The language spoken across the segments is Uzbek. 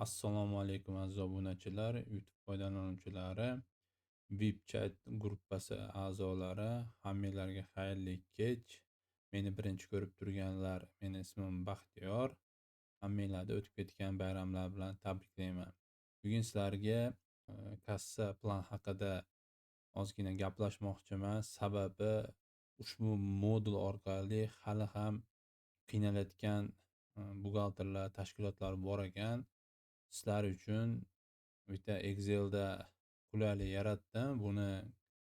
Assalomu alaykum aziz obunachilar, YouTube foydalanuvchilari, VIP chat gruppasi a'zolari, hammanglarga xayrli kech. Meni birinchi ko'rib turganlar, meni ismim Baxtiyor. Hammanglarni o'tib ketgan bayramlar bilan tabriklayman. Bugun sizlarga kassa plan haqida ozgina gaplashmoqchiman. Sababi ushbu modul orqali hali ham qiynalayotgan buxgalterlar, tashkilotlar bor ekan. Sizlar uchun bitta Excelda qulaylik yaratdim. Buni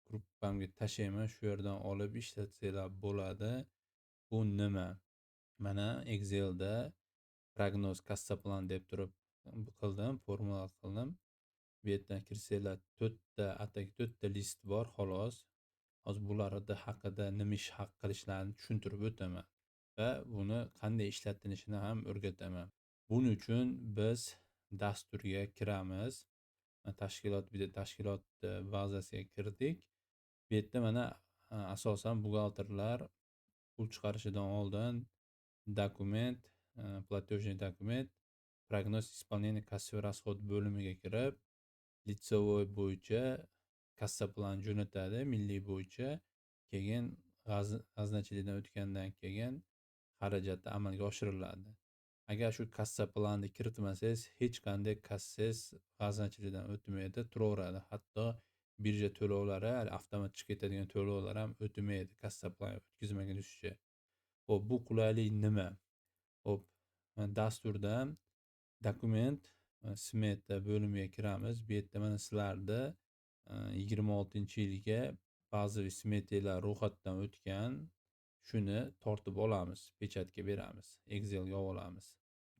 gruppamga tashlayman. Shu yerdan olib ishlatsanglar bo'ladi. Bu nima? Mana Excelda prognoz kassa plan deb turib qildim, formula qildim. Bu yerdan kirsanglar 4 ta list bor xolos. Hozir bularni haqida nima ish qilishlarini tushuntirib o'taman va buni qanday ishlatilishini ham o'rgataman. Buning uchun biz dasturga kiramiz. Tashkilot bazasiga kirdik. Bu yerda mana asosan buxgalterlar pul chiqarishidan oldin dokument, платежный dokument, prognoz исполнения кассовый расход bo'limiga kirib, litsevoy bo'yicha kassa plan jo'natadi, milliy bo'yicha. Keyin g'aznachilikdan o'tgandan keyin xarajatlar amalga oshiriladi. Agar shu kassa planni kiritmasangiz, hech qanday kassangiz g'aznachilikdan o'tmaydi, turaveradi. Hatto birja to'lovlari, avtomat chiqib ketadigan to'lovlar ham o'tmaydi kassa plan o'tkazmagunizcha. Xo'p, bu qulaylik nima? Xo'p, dasturda dokument smeta bo'limiga kiramiz. Bu yerda mana sizlarda 26-yilga ba'zi smetalar ro'yxatdan o'tgan. Shuni tortib olamiz, pechatga beramiz, Excelga olamiz.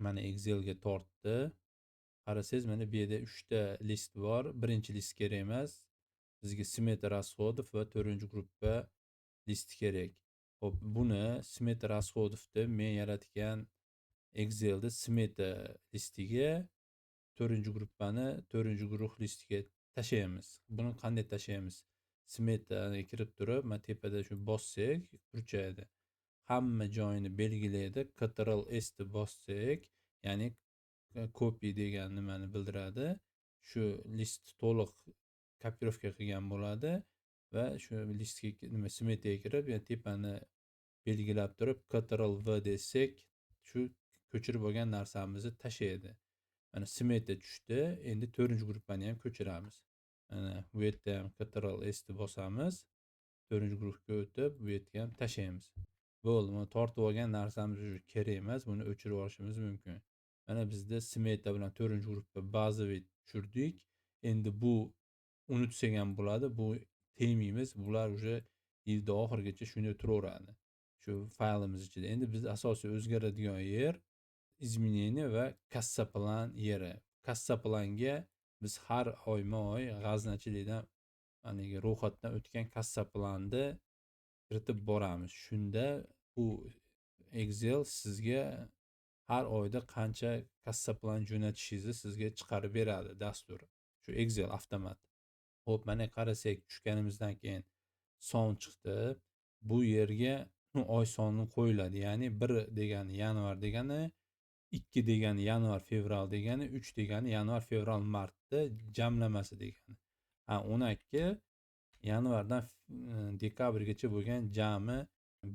Mana Excelga tortdi. Qarasangiz, mana bu yerda 3 ta list bor. Birinchi list kerak emas. Bizga smeta расходов va 4-gruppa list kerak. Xo'p, buni smeta расходовni men yaratgan Excelda smeta listiga 4-gruppani 4-guruh listiga tashlaymiz. Buni qanday tashlaymiz? Smetani kirib turib, mana tepada shu bossak, burchaydi. Hamma joyini belgilaydi. Ctrl S ni bossak, ya'ni copy degan nimani bildiradi. Shu list to'liq kopirovka qilgan bo'ladi va shu listga nima smetaga kirib, yana tepani belgilab turib, Ctrl V desak, shu ko'chirib olgan narsamizni tashlaydi. Mana smeta tushdi. Endi 4-gruppani ham ko'chiramiz. Mana bu yerda ham Ctrl S ni bosamiz. 4-guruhga o'tib, bu yerga ham tashlaymiz. Bo'ldi. Mana tortib olgan narsamiz kerak emas. Buni o'chirib olishimiz mumkin. Mana bizda smeta bilan 4-gruppa bazaviy tushirdik. Endi bu unutsak ham bo'ladi. Bu tegmaymiz. Bular уже yilda oxirigacha shunday turaveradi. Shu faylimiz ichida. Endi biz asosiy o'zgaradigan yer изменение va kassa plan yeri. Kassa planga biz har oyma-oy g'aznachilikdan, ya'ni ro'yxatdan o'tgan kassa planni kiritib boramiz. Shunda bu Excel sizga har oyda qancha kassa plan jo'natishingizni sizga chiqarib beradi dastur. Shu Excel avtomat. Xo'p, mana qarasak, tushganimizdan keyin son chiqdi. Bu yerga oy soni qo'yiladi. Ya'ni 1 degani yanvar degani, 2 degani yanvar fevral degani, 3 degani yanvar fevral martni jamlamasi degani. 12 yanvardan dekabrgacha bo'lgan jami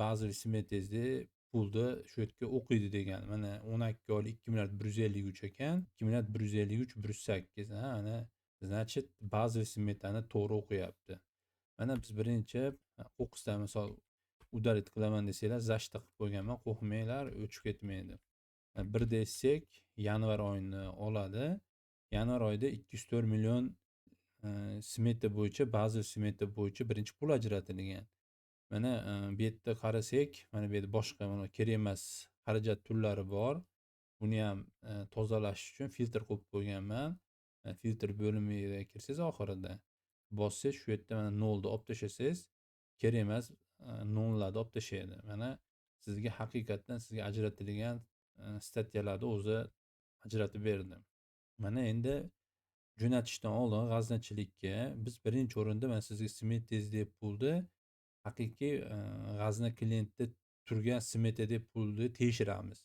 ba'zi smetangizni pulni shu yerga o'qiydi degani. Mana 12 oy 2.153 ekan. 2.153 8. Ana значит ba'zi smetani to'g'ri o'qiyapti. Mana biz birinchi o'qisdan misol udalit qilaman desanglar, zashta qilib qo'yganman, qo'rqmanglar, o'chib ketmaydi. 1 desak, yanvar oyini oladi. Yanvar oyida 204 million smeta bo'yicha, ba'zi smeta bo'yicha birinchi pul ajratilgan. Mana bu yerda qarasak, mana bu yerda boshqa mana kerak emas xarajat turlari bor. Buni ham tozalash uchun filtr qo'yib qo'yganman. Filtr bo'limiga kirsangiz oxirida bossangiz, shu yerda mana 0 ni olib tashlasangiz, kerak emas nollarni olib tashlaydi. Mana sizga haqiqatan sizga ajratilgan statyalarni o'zi ajratib berdi. Mana endi jo'natishdan oldin g'aznachilikka biz birinchi o'rinda mana sizga smetangizdagi pulni haqiqiy g'azna klientda turgan smeta deb pulni tekshiramiz.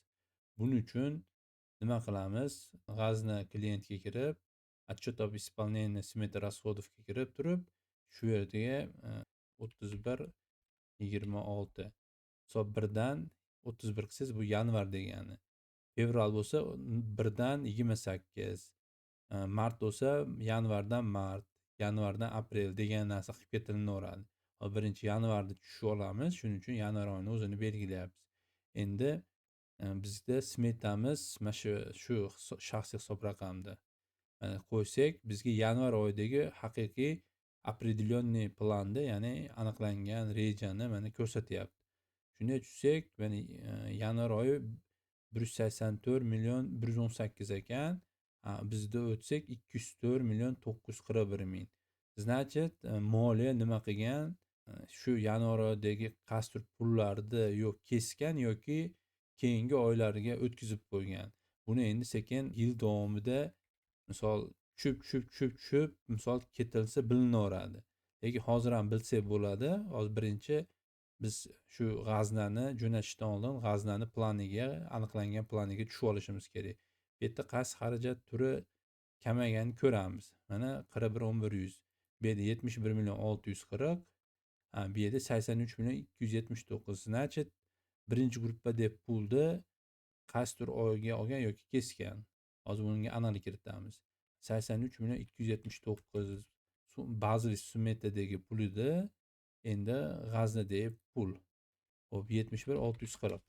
Buning uchun nima qilamiz? G'azna klientga kirib, отчет об исполнении smeta расходовga kirib turib, shu yerga 31-26 hisob 1dan 31 qilsangiz bu yanvar degani. Fevral bo'lsa 1dan 28, mart bo'lsa yanvardan mart, yanvardan aprel degan narsa qilib ketilaveradi. Hozir 1-yanvarda tushib olamiz, shuning uchun yanvar oyini o'zini belgilayapmiz. Endi bizda smetamiz mana shu shaxsiy hisob raqamida qo'ysak, bizga yanvar oyidagi haqiqiy определенный planda, ya'ni aniqlangan rejani mana ko'rsatyapti. Shunday tushsak, mana yanvar oyi 184 million 118 ekan. Bizda o'tsak 204 million 941 ming. Значит, moliya nima qilgan? Shu yanvar oyidagi qasr pullarni yo kesgan yoki keyingi oylarga o'tkazib qo'ygan. Buni endi sekin yil davomida misol tushib misol ketilsa bilinaveradi. Lekin hozir ham bilsak bo'ladi. Hozir birinchi biz shu g'aznani jo'natishdan oldin g'aznani planiga, aniqlangan planiga tushib olishimiz kerak. Bu yerda qaysi xarajat turi kamayganini ko'ramiz. Mana 41-11-100. Bu yerda 71 million 640. Bu yerda 83 million 279. Значит, birinchi gruppa deb pulni qaysidir oyga olgan yoki kesgan. Hozir bunga aniqlik kiritamiz. 83 million 279 bazaviy smetadagi pulida endi g'aznadagi pul. Hop 71 640.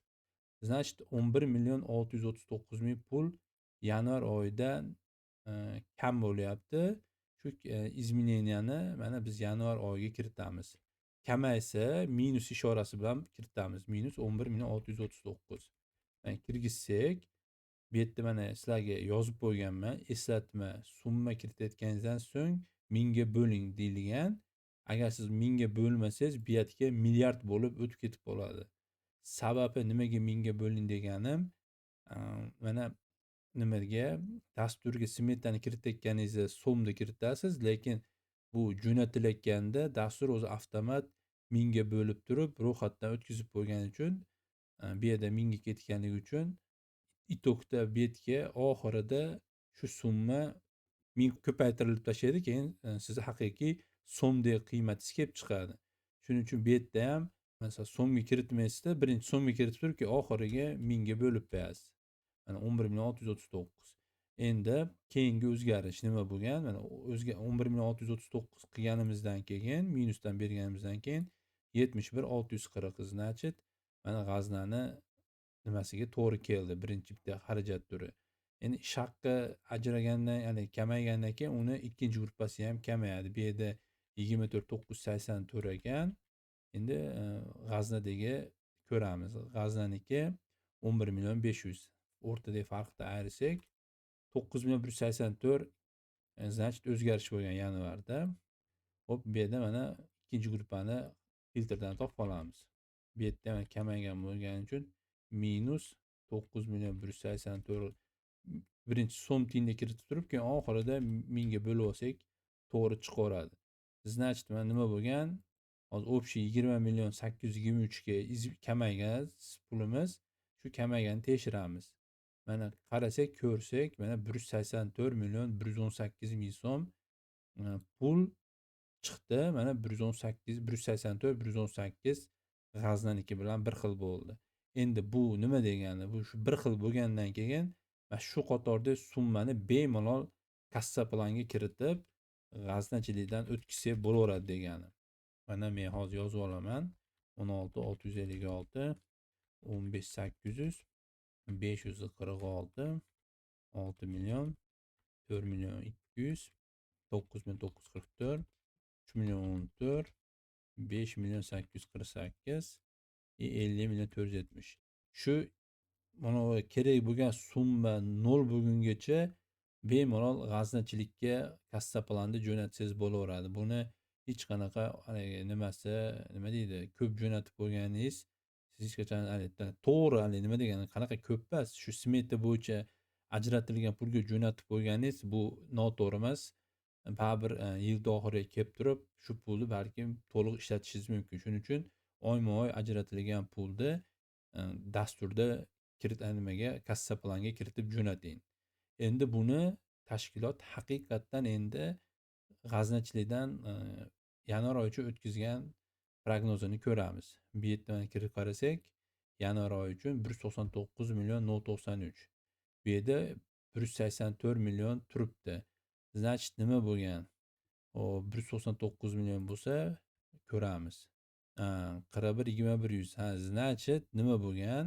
Значит, 11 million 639 ming pul yanvar oyidan kam bo'lyapti. Shu izmeneniyani mana biz yanvar oyiga kiritamiz. Kamaysa minus ishorasi bilan kiritamiz. Minus 11 million 639. Kirgizsak, bu yerda mana sizlarga yozib qo'yganman, eslatma, summa kiritayotganingizdan so'ng mingga bo'ling deyilgan. Agar siz mingga bo'lmasangiz, bu yerga milliard bo'lib o'tib ketib qoladi. Sababi nimaga mingga bo'ling deganim, mana nimaga dasturga smetani kiritayotganingizda so'mda kiritasiz, lekin bu jo'natilayotganda dastur o'zi avtomat mingga bo'lib turib, ro'yxatdan o'tkazib qo'ygani uchun, bu yerda mingga ketganligi uchun itokda bu yerga oxirida shu summa ming ko'paytirilib tashlaydi, keyin sizni haqiqiy so'mdagi qiymatingiz kelib chiqadi. Shuning uchun bu yerda ham mesela so'mga kiritmaysizda, birinchi so'mga kiritib turibki, oxiriga mingga bo'lib qo'yasiz. Mana 11 million 639. Endi keyingi o'zgarish nima bo'lgan? Mana 11 million 639 qilganimizdan keyin, minusdan berganimizdan keyin 71 640. Значит, mana g'aznani nimasiga to'g'ri keldi birinchi bitta xarajat turi. Endi ish haqqi ajragandan, ya'ni kamaygandan keyin uni ikkinchi gruppasi ham kamayadi. Bu yerda 24 984 ekan. Endi g'aznadagi ko'ramiz. G'aznaniki 11 million 500. O'rtadagi farqni ayirsak 9 million 184, значит o'zgarish bo'lgan yanvarda. Hop, bu yerda mana ikkinchi gruppani filtrdan topib olamiz. Bu yerda mana kamaygan bo'lgani uchun minus 9 million 184 birinchi so'm tiyinda kiritib turib, keyin oxirida mingga bo'lib olsak to'g'ri chiqaveradi. Значит, mana nima bo'lgan? Hozir общий 20 million 823 ga kamaygan pulimiz. Shu kamayganni tekshiramiz. Mana qarasak, ko'rsak, mana 184 million 118 ming so'm pul chiqdi. Mana 118 184 118 g'aznaniki bilan bir xil bo'ldi. Endi bu nima degani? Bu shu bir xil bo'lgandan keyin mana shu qatorda summani bemalol kassa planga kiritib, g'aznachilikdan o'tkazsak bo'laveradi degani. Mana men hozir yozib olaman. 16 656 15 800 546 6 million 4 million 200 9 million 944 3 million 14 5 million 848 50 million 470. Shu mana kerak bo'lgan summa 0 bo'lgungacha bemalol g'aznachilikka kassa planda jo'natsangiz bo'laveradi. Buni hech qanaqa nimasi, nima deydi, ko'p jo'natib qo'yganingiz siz hech qachon to'g'ri, nima degani, qanaqa ko'p emas, shu smeta bo'yicha ajratilgan pulga jo'natib qo'yganingiz bu noto'g'ri emas. Baribir yil oxiriga kelib turib, shu pulni balkim to'liq ishlatishingiz mumkin. Shuning uchun oyma-oy ajratilgan pulni dasturda nimaga kassa planga kiritib jo'nating. Endi buni tashkilot haqiqatdan endi g'aznachilikdan yanvar oyi uchun o'tkazgan prognozini ko'ramiz. Bu yerda mana kirib qarasak, yanvar oyi uchun 199 million 093. Bu yerda 184 million turibdi. Значит, nima bo'lgan? O 199 million bo'lsa ko'ramiz. 41-2100. Ha, значит, nima bo'lgan?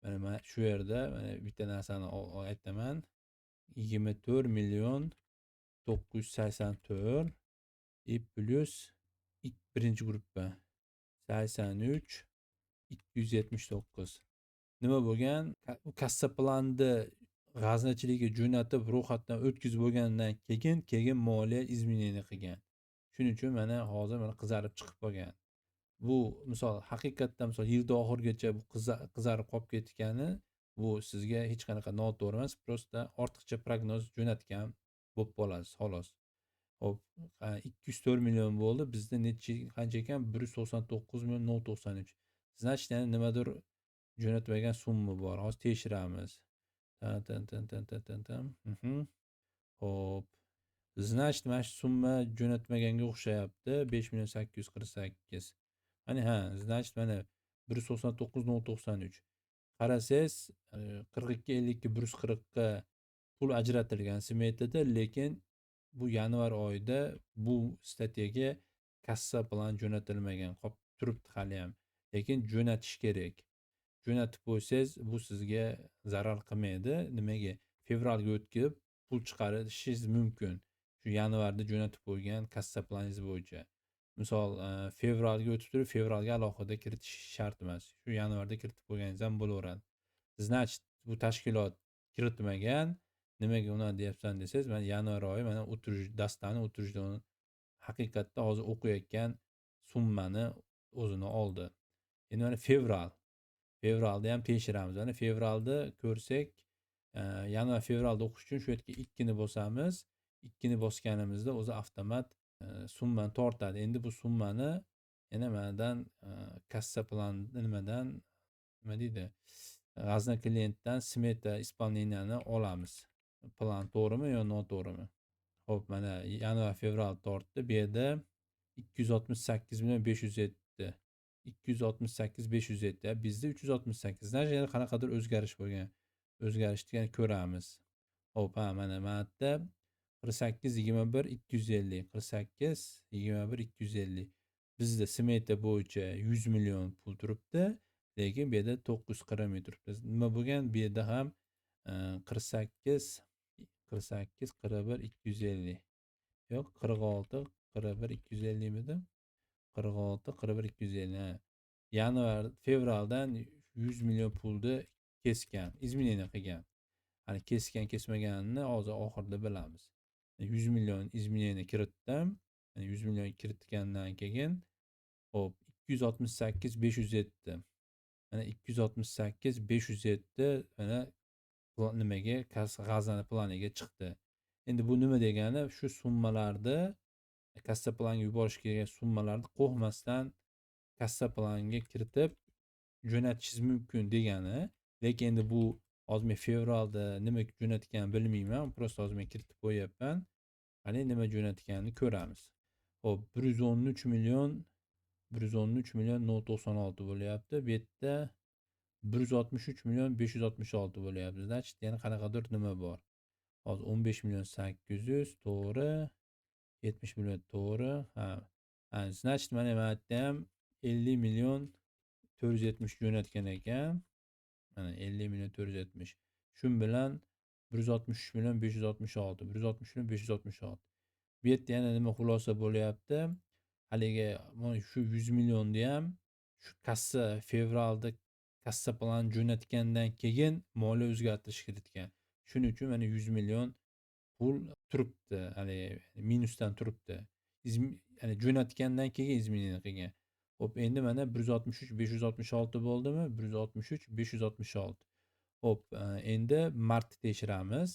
Mana shu yerda mana bitta narsani aytaman. 24 million 984 plus birinchi gruppa 83 279. Nima bo'lgan? Kassa planni g'aznachilikka jo'natib ro'yxatdan o'tkazib bo'lgandan keyin moliya izmeneniya qilgan. Shuning uchun mana hozir mana qizarib chiqib qolgan. Bu misol haqiqatdan misol yilda oxirigacha bu qizarib qolib ketgani bu sizga hech qanaqa noto'g'ri emas, prosta ortiqcha prognoz jo'natgan bo'lib qolasiz, xolos. Hop, 204 million bo'ldi. Bizda qancha ekan? 199 million 093. Значит, yana nimadir jo'natmagan summa bor. Hozir tekshiramiz. Hop. Значит, mana shu summa jo'natmaganga o'xshayapti. 5 million 848. Mana ha, значит, mana 199 093. Qarasangiz 42 52 140 ga pul ajratilgan smetada, lekin bu yanvar oyida bu statiyaga kassa plan jo'natilmagan. Qolib turibdi hali ham. Lekin jo'natish kerak. Jo'natib qo'ysangiz bu sizga zarar qilmaydi. Nimaga? Fevralga o'tkazib pul chiqarishingiz mumkin. Shu yanvarda jo'natib qo'ygan kassa planingiz bo'yicha. Misol fevralga o'tib turib, fevralga alohida kiritish shart emas. Shu yanvarda kiritib qo'yganingiz ham bo'laveradi. Значит, bu tashkilot kiritmagan. Nimaga uni deyapsan desangiz, mana yanvar oyi mana dastani o'tirishdan haqiqatda hozir o'qiyotgan summani o'zini oldi. Endi mana fevralda ham tekshiramiz. Mana fevralda ko'rsak, yanvar fevralda o'qish uchun shu yerga 2 ni bosamiz. 2 ni bosganimizda o'zi avtomat summani tortadi. Endi bu summani yana manadan kassa plan nimadan nima deydi? G'azna klientdan smeta исполнениyani olamiz. Plan to'g'rimi yo noto'g'rimi? Xo'p, mana yanvar fevral tortdi. Bu yerda 268 million 507. 268 507. Bizda 368. Yana qanaqadir o'zgarish bo'lgan. O'zgarishni ko'ramiz. Xo'p, ha, mana yerda 48 21 250. 48 21 250. Bizda smeta bo'yicha 100 million pul turibdi. Lekin bu yerda 940 million turibdi. Nima bo'lgan? Bu yerda ham 48 41 250. Yo'q, 46 41 250 midi? 46 41 250. Ha. Yanvar fevraldan 100 million pulni kesgan, izmeneniya qilgan. Hani kesmaganini hozir oxirida bilamiz. 100 million izmeneniya kiritdim. 100 million kiritgandan keyin hop 268 507. Mana 268 507 mana nimaga g'aznani planiga chiqdi. Endi bu nima degani? Shu summalarni kassa planga yuborish kerak summalarni qo'ymasdan kassa planga kiritib jo'natishingiz mumkin degani. Lekin endi bu hozir men fevralda nima jo'natganini bilmayman. Prosta hozir men kiritib qo'yapman. Qani nima jo'natganini ko'ramiz. Hop, 113 million 096 bo'lyapti. Bu yerda 163 million 566 bo'lyapti. Значит, yana qanaqadir nima bor. Hozir 15 million 800 to'g'ri, 70 million to'g'ri. Ha. Значит, mana bu yerda ham 50 million 470 jo'natgan ekan. Mana 50 million 470. Shun bilan 163 million 566, 160 million 566. Bu yerda yana nima xulosa bo'lyapti? Haligi shu 100 millionni ham shu kassa fevralda kassa plan jo'natgandan keyin moliya o'zgartirish kiritgan. Shuning uchun mana 100 million pul turibdi, hali minusdan turibdi. Ya'ni jo'natgandan keyin izmeneniya qilgan. Hop, endi mana 163 566 bo'ldimi? 163 566. Hop, endi martni tekshiramiz.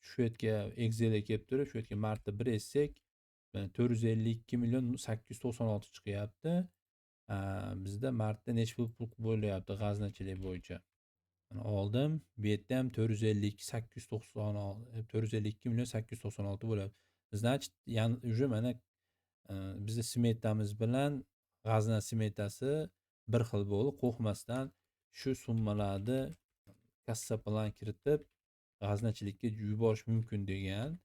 Shu yerga Excelga kelib turib, shu yerga martni 1 etsak, 452 million 896 chiqyapti. Bizda martda necha pul bo'lyapti g'aznachilik bo'yicha? Mana oldim. Bu yerda ham 452 896 452 million 896 bo'lyapti. Значит, уже mana bizni smetamiz bilan g'azna smetasi bir xil bo'ldi. Qo'rqmasdan shu summalarni kassa plan kiritib g'aznachilikka yuborish mumkin degan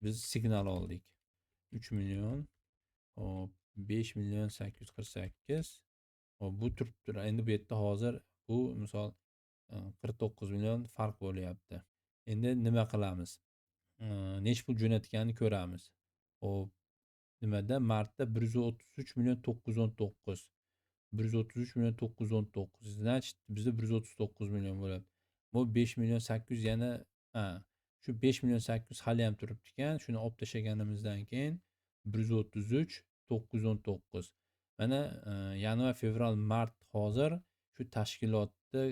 biz signal oldik. 3 million, hop, 5 million 848. Hop, bu turibdi. Endi bu yerda hozir bu misol 49 million farq bo'lyapti. Endi nima qilamiz? Nech pul jo'natganini ko'ramiz. Hop, nimada martda 133 million 919. 133 million 919. Значит, bizda 139 million bo'ladi. Bu 5 million 800 yana ha, shu 5 million 800 hali ham turibdi ekan. Shuni olib tashlaganimizdan keyin 133 919. Mana yanvar, fevral, mart hozir shu tashkilotda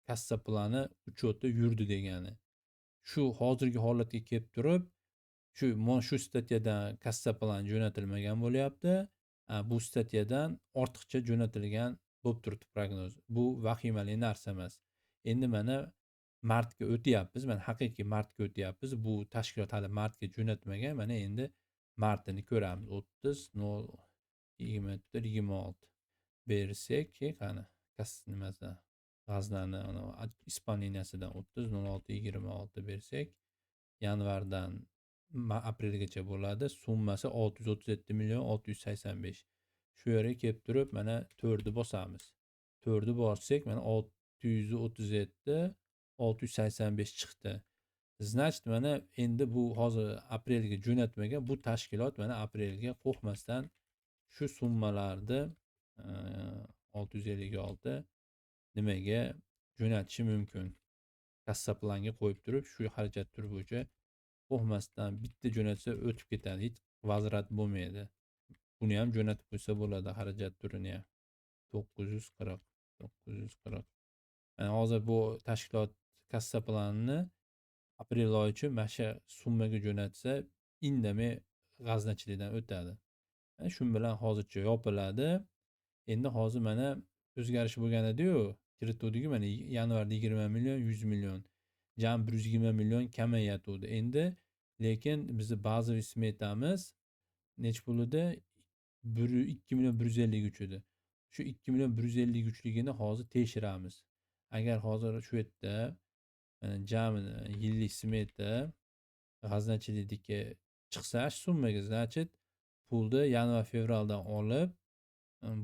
kassa plani uchoti yurdi degani. Shu hozirgi holatga kelib turib, shu statyadan kassa plan jo'natilmagan bo'lyapti. Bu statyadan ortiqcha jo'natilgan bo'lib turibdi prognoz. Bu vahimali narsa emas. Endi mana martga o'tyapmiz. Mana haqiqiy martga o'tyapmiz. Bu tashkilot hali martga jo'natmagan. Mana endi martini ko'ramiz. 30 0 24 26 bersak, qani nimasidan g'aznani ispaniyasidan 30 06 26 bersak, yanvardan aprelgacha bo'ladi. Summasi 637 million 685. Shu yerga kelib turib, mana 4 ni bosamiz. 4 ni bossak, mana 637 685 chiqdi. Значит, mana endi bu hozir aprelga jo'natmagan bu tashkilot mana aprelga qo'rqmasdan shu summalarni 656 nimaga jo'natishi mumkin. Kassa planga qo'yib turib, shu xarajat turi bo'yicha qo'rqmasdan bitta jo'natsa o'tib ketadi. Hech vazrat bo'lmaydi. Buni ham jo'natib qo'ysa bo'ladi, xarajat turini ham. 940. Yani hozir bu tashkilot kassa planini aprel oyi uchun mana shu summaga jo'natsa, indamay g'aznachilikdan o'tadi. Shu bilan hozircha yopiladi. Endi hozir mana o'zgarish bo'lgan edi-yu, kirituvdik mana yanvarda 20 million, 100 million. Jami 120 million kamayatuvdi. Endi lekin bizni bazaviy smetamiz nech pul edi? 2 million 153 edi. Shu 2 million 153 ligini hozir tekshiramiz. Agar hozir shu yerda jami yillik smeta g'aznachilikka chiqsa, summaga, значит, pulni yanvar fevraldan olib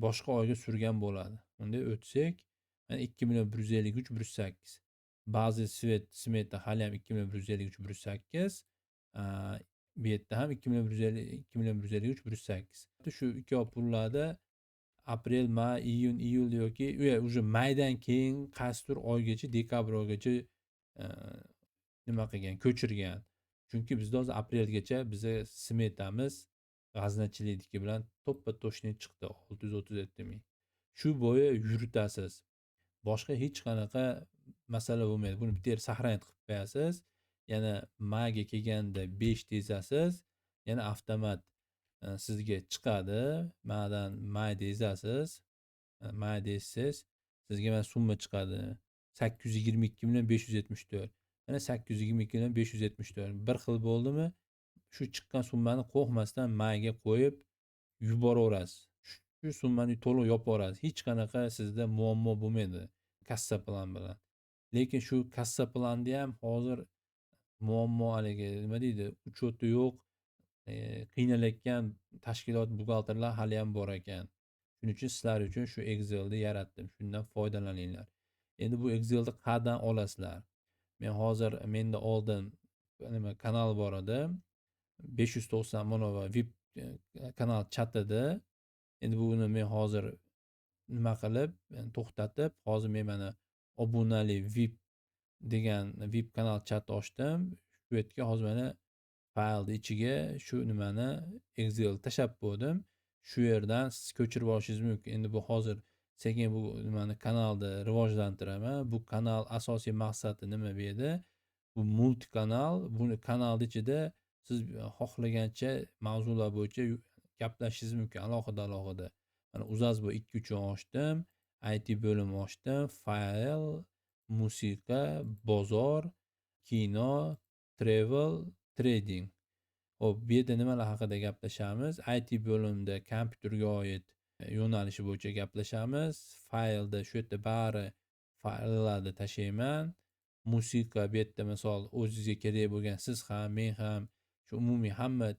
boshqa oyga surgan bo'ladi. Bunday o'tsak, 2 million 153 108. Ba'zi smeta hali ham 2 million 153 108. Bu yerda ham 2 million 153 108. Shu ikki pullarda aprel, may, iyun, iyul yoki уже maydan keyin qaysidir oygacha, dekabr oygacha nima qilgan, ko'chirgan. Chunki bizda hozir aprelgacha biza smetamiz g'aznachilikniki bilan to'ppa-to'shni chiqdi 637 ming. Shu bo'yi yuritasiz. Boshqa hech qanaqa masala bo'lmaydi. Buni bitta yer saqlanib qilib qo'yasiz. Yana mayga kelganda 5 tezasiz. Yana avtomat sizga chiqadi. Maydan may tezasiz. May desiz, sizga mana summa chiqadi. 822 million 574. Mana 822 million 574. Bir xil bo'ldimi? Shu chiqqan summani qo'rqmasdan mayga qo'yib yuboraverasiz. Shu summani to'liq yopaverasiz. Hech qanaqa sizda muammo bo'lmaydi kassa plan bilan. Lekin shu kassa planda ham hozir muammo haligi nima deydi, uchoti yo'q, qiynalayotgan tashkilot buxgalterlar hali ham bor ekan. Shuning uchun sizlar uchun shu Excelni yaratdim. Shundan foydalaninglar. Endi bu Excelni qayerdan olasizlar? Men hozir menda oldin nima kanal bor edi. 590 manova VIP kanal chatida. Endi buni men hozir nima qilib, to'xtatib, hozir men mana obunali VIP degan VIP kanal chat ochdim. Shu yerga hozir mana faylni ichiga shu nimani Excel tashab qo'ydim. Shu yerdan siz ko'chirib olishingiz mumkin. Endi bu hozir sekin bu nimani kanalni rivojlantiraman. Bu kanal asosiy maqsadi nima bu yerda? Bu multi kanal. Buni kanalning ichida siz xohlagancha mavzular bo'yicha gaplashishingiz mumkin, alohida. Mana uzaz bu 2-3 ochdim, IT bo'lim ochdim, fayl, musiqa, bozor, kino, travel, trading. Hop, bu yerda nimalar haqida gaplashamiz? IT bo'limida kompyuterga oid yo'nalishi bo'yicha gaplashamiz. Faylda shu yerda bari fayllarni tashlayman. Musiqa bu yerda misol o'zingizga kerak bo'lgan siz ham, men ham shu umumiy hamma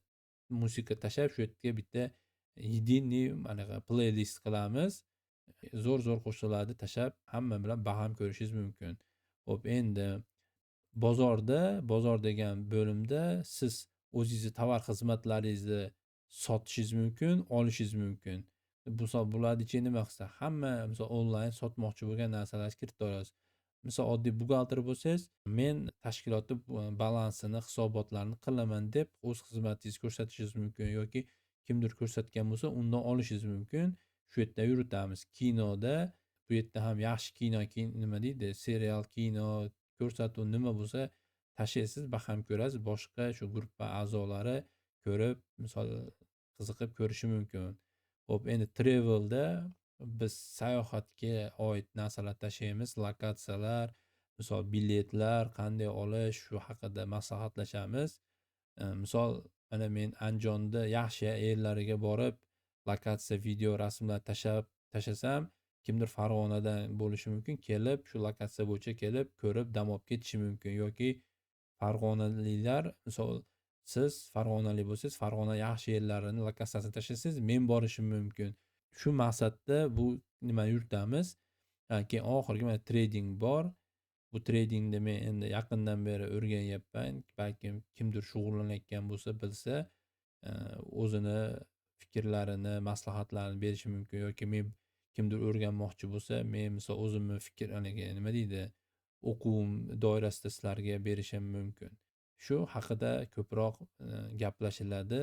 musiqa tashlab shu yerga bitta единый manaqa playlist qilamiz. Zo'r qo'shiqlarni tashlab hamma bilan baham ko'rishingiz mumkin. Hop, endi bozor degan bo'limda siz o'zingizni tovar xizmatlaringizni sotishingiz mumkin, olishingiz mumkin. Bularni ichiga nima qilsa, hamma misol onlayn sotmoqchi bo'lgan narsalarni kiritib olasiz. Misol oddiy buxgalter bo'lsangiz, men tashkilotni balansini, hisobotlarini qilaman deb o'z xizmatingizni ko'rsatishingiz mumkin yoki kimdir ko'rsatgan bo'lsa, undan olishingiz mumkin. Shu yerda yuritamiz. Kinoda bu yerda ham yaxshi nima deydi, serial, kino, ko'rsatuv nima bo'lsa tashlaysiz, baham ko'rasiz, boshqa shu gruppa a'zolari ko'rib, misol qiziqib ko'rishi mumkin. Hop, endi travelda biz sayohatga oid narsalar tashlaymiz, lokatsiyalar, misol biletlar qanday olish, shu haqida maslahatlashamiz. Misol mana men Andijonda yaxshi yerlariga borib, lokatsiya, video, rasmlar tashlasam, kimdir Farg'onadan bo'lishi mumkin, kelib shu lokatsiya bo'yicha kelib ko'rib dam olib ketishi mumkin yoki farg'onaliklar, misol siz farg'onalik bo'lsangiz, Farg'ona yaxshi yerlarini lokatsiyasini tashlasangiz, men borishim mumkin. Shu maqsadda bu nimani yuritamiz. Keyin oxirgi mana trading bor. Bu tradingni men endi yaqindan beri o'rganyapman. Balkim kimdir shug'ullanayotgan bo'lsa, bilsa, o'zini fikrlarini, maslahatlarini berishi mumkin yoki men kimdir o'rganmoqchi bo'lsa, men misol o'zimni nima deydi, o'quvim doirasida sizlarga berishim mumkin. Shu haqida ko'proq gaplashiladi.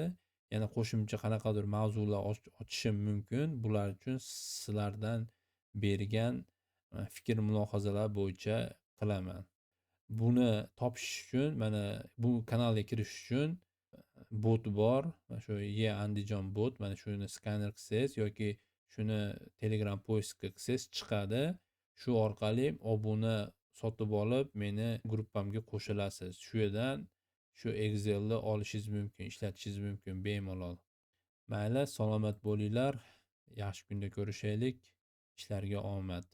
Yana qo'shimcha qanaqadir mavzular ochishim mumkin. Bular uchun sizlardan bergan fikr mulohazalar bo'yicha qilaman. Buni topish uchun mana bu kanalga kirish uchun bot bor. Shu Andijon bot. Mana shuni skaner qilsangiz yoki shuni Telegram poistga qilsangiz chiqadi. Shu orqali obuna sotib olib, meni gruppamga qo'shilasiz. Shu yerdan shu Excelni olishingiz mumkin, ishlatishingiz mumkin bemalol. Mayli, salomat bo'linglar. Yaxshi kunda ko'rishaylik. Ishlarga omad.